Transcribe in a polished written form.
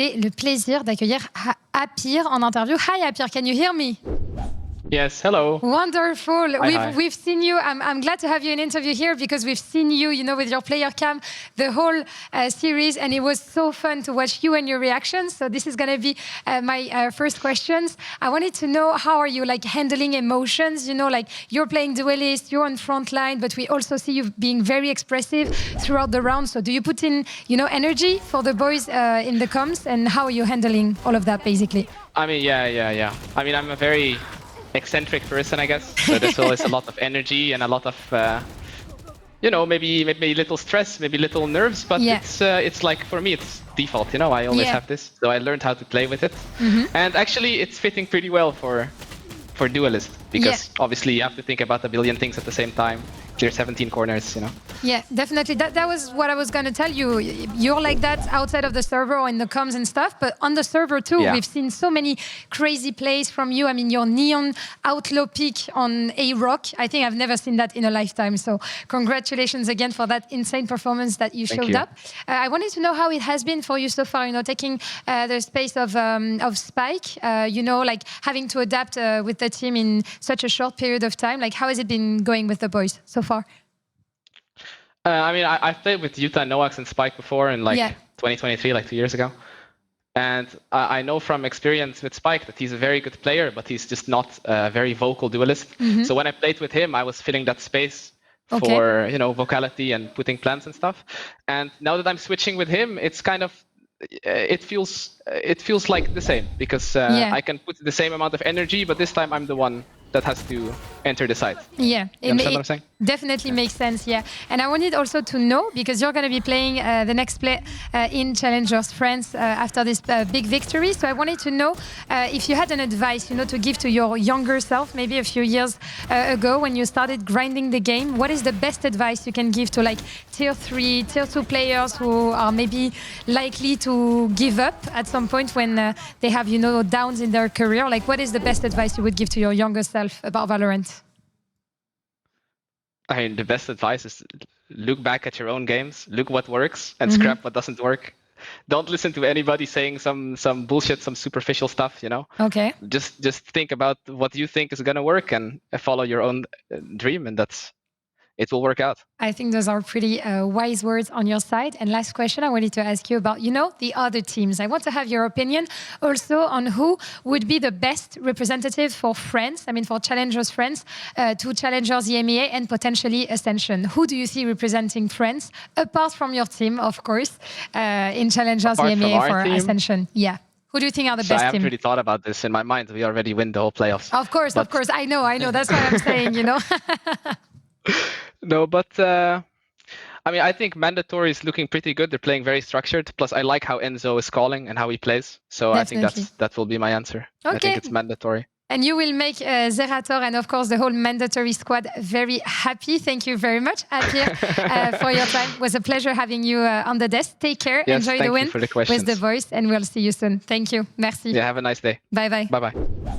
J'ai le plaisir d'accueillir Apyr en interview. Hi Apyr, can you hear me? Yes, hello. Wonderful. Hi. We've seen you. I'm glad to have you in interview here because we've seen you, with your player cam, the whole series, and it was so fun to watch you and your reactions. So this is going to be my first questions. I wanted to know, how are you handling emotions? You're playing duelist, you're on front line, but we also see you being very expressive throughout the round. So do you put in, energy for the boys in the comms, and how are you handling all of that basically? I mean, yeah. I mean, I'm a very eccentric person, I guess. So there's always a lot of energy and a lot of, maybe a little stress, maybe little nerves. But it's like, for me, it's default. I always have this. So I learned how to play with it, and actually, it's fitting pretty well for duelist, because obviously you have to think about a billion things at the same time. Clear 17 corners, Yeah, definitely. That was what I was going to tell you. You're like that outside of the server or in the comms and stuff, but on the server too, we've seen so many crazy plays from you. I mean, your neon outlaw pick on a rock, I think I've never seen that in a lifetime. So congratulations again for that insane performance that you showed up. I wanted to know how it has been for you so far, taking the space of Spike, having to adapt with the team in such a short period of time. How has it been going with the boys so far? I mean, I've played with Utah, Noax, and Spike before in 2023, 2 years ago. And I know from experience with Spike that he's a very good player, but he's just not a very vocal duelist. So when I played with him, I was filling that space for, vocality and putting plans and stuff. And now that I'm switching with him, it's kind of, it feels like the same, because I can put the same amount of energy, but this time I'm the one that has to enter the site. Yeah, you understand what I'm saying? Definitely makes sense. Yeah, and I wanted also to know, because you're going to be playing the next play in Challengers France after this big victory. So I wanted to know if you had an advice, to give to your younger self, maybe a few years ago when you started grinding the game. What is the best advice you can give to tier 3, tier 2 players who are maybe likely to give up at some point when they have, downs in their career? What is the best advice you would give to your younger self about Valorant? I mean, the best advice is look back at your own games, look what works, and scrap what doesn't work. Don't listen to anybody saying some bullshit, some superficial stuff, Okay. Just think about what you think is gonna work and follow your own dream, and it will work out. I think those are pretty wise words on your side. And last question, I wanted to ask you about, the other teams. I want to have your opinion also on who would be the best representative for France, I mean for Challengers France, to Challengers EMEA and potentially Ascension. Who do you see representing France, apart from your team, of course, in Challengers EMEA for Ascension? Yeah. Who do you think are the best team? I haven't really thought about this in my mind. We already win the whole playoffs. Of course. I know. That's what I'm saying, No, but I mean, I think Mandatory is looking pretty good. They're playing very structured. Plus, I like how Enzo is calling and how he plays. So Definitely. I think that will be my answer. Okay. I think it's Mandatory. And you will make Zerator and, of course, the whole Mandatory squad very happy. Thank you very much, Apyr, for your time. It was a pleasure having you on the desk. Take care. Yes, enjoy the win for the with the voice, and we'll see you soon. Thank you. Merci. Yeah, have a nice day. Bye-bye. Bye-bye.